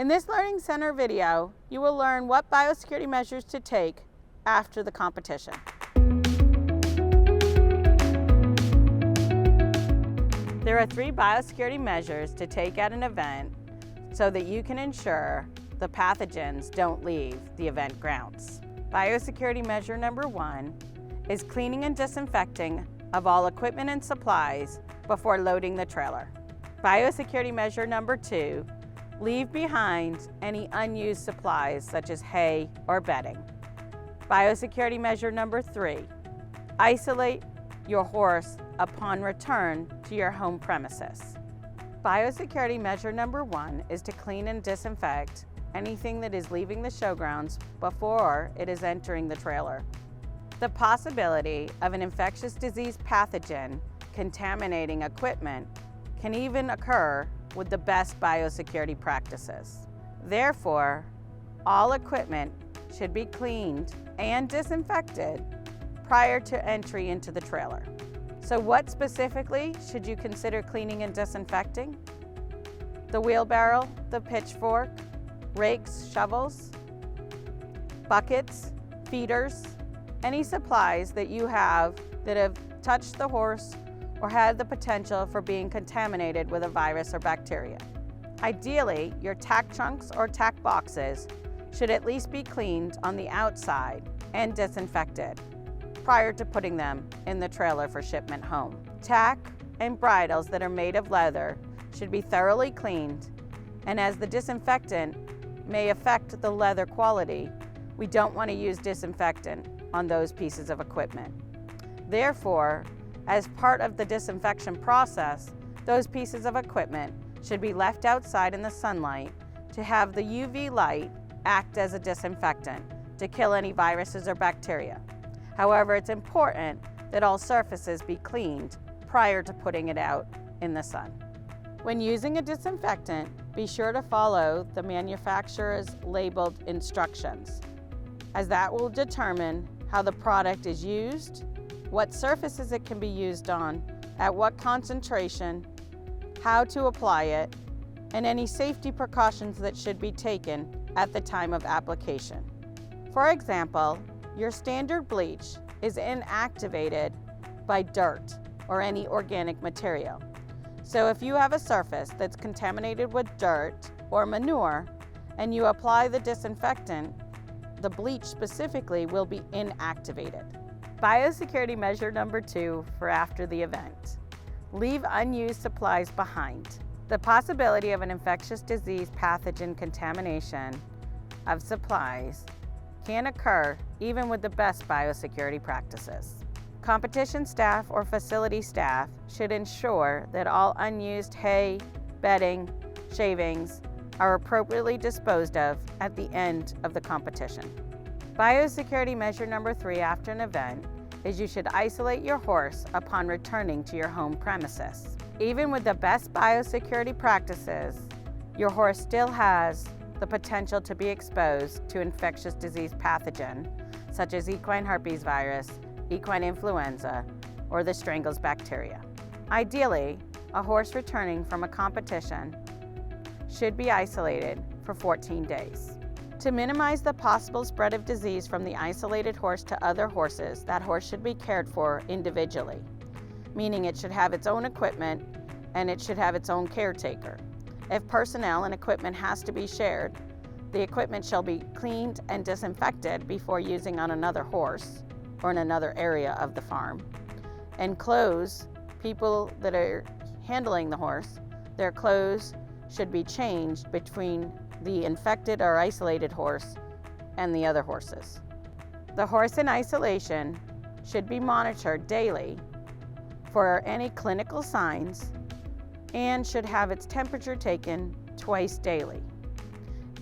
In this Learning Center video, you will learn what biosecurity measures to take after the competition. There are 3 biosecurity measures to take at an event so that you can ensure the pathogens don't leave the event grounds. Biosecurity measure number 1 is cleaning and disinfecting of all equipment and supplies before loading the trailer. Biosecurity measure number 2, leave behind any unused supplies such as hay or bedding. Biosecurity measure number 3, isolate your horse upon return to your home premises. Biosecurity measure number 1 is to clean and disinfect anything that is leaving the showgrounds before it is entering the trailer. The possibility of an infectious disease pathogen contaminating equipment can even occur with the best biosecurity practices. Therefore, all equipment should be cleaned and disinfected prior to entry into the trailer. So what specifically should you consider cleaning and disinfecting? The wheelbarrow, the pitchfork, rakes, shovels, buckets, feeders, any supplies that you have that have touched the horse or had the potential for being contaminated with a virus or bacteria. Ideally, your tack trunks or tack boxes should at least be cleaned on the outside and disinfected prior to putting them in the trailer for shipment home. Tack and bridles that are made of leather should be thoroughly cleaned, and as the disinfectant may affect the leather quality, we don't want to use disinfectant on those pieces of equipment. Therefore, as part of the disinfection process, those pieces of equipment should be left outside in the sunlight to have the UV light act as a disinfectant to kill any viruses or bacteria. However, it's important that all surfaces be cleaned prior to putting it out in the sun. When using a disinfectant, be sure to follow the manufacturer's labeled instructions, as that will determine how the product is used, what surfaces it can be used on, at what concentration, how to apply it, and any safety precautions that should be taken at the time of application. For example, your standard bleach is inactivated by dirt or any organic material. So if you have a surface that's contaminated with dirt or manure and you apply the disinfectant, the bleach specifically will be inactivated. Biosecurity measure number 2 for after the event. Leave unused supplies behind. The possibility of an infectious disease pathogen contamination of supplies can occur even with the best biosecurity practices. Competition staff or facility staff should ensure that all unused hay, bedding, shavings are appropriately disposed of at the end of the competition. Biosecurity measure number 3 after an event is you should isolate your horse upon returning to your home premises. Even with the best biosecurity practices, your horse still has the potential to be exposed to infectious disease pathogen such as equine herpes virus, equine influenza, or the strangles bacteria. Ideally, a horse returning from a competition should be isolated for 14 days. To minimize the possible spread of disease from the isolated horse to other horses, that horse should be cared for individually, meaning it should have its own equipment and it should have its own caretaker. If personnel and equipment has to be shared, the equipment shall be cleaned and disinfected before using on another horse or in another area of the farm. And clothes, people that are handling the horse, their clothes should be changed between the infected or isolated horse and the other horses. The horse in isolation should be monitored daily for any clinical signs and should have its temperature taken twice daily.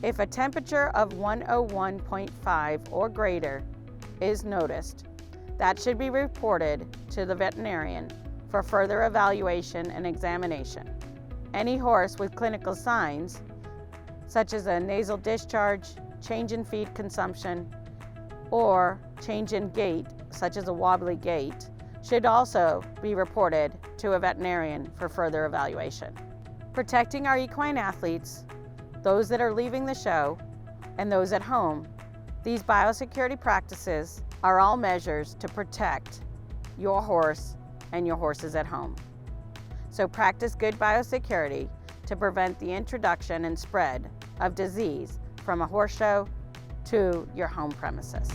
If a temperature of 101.5 or greater is noticed, that should be reported to the veterinarian for further evaluation and examination. Any horse with clinical signs, such as a nasal discharge, change in feed consumption, or change in gait, such as a wobbly gait, should also be reported to a veterinarian for further evaluation. Protecting our equine athletes those that are leaving the show, and those at home, these biosecurity practices are all measures to protect your horse and your horses at home. So practice good biosecurity to prevent the introduction and spread of disease from a horse show to your home premises.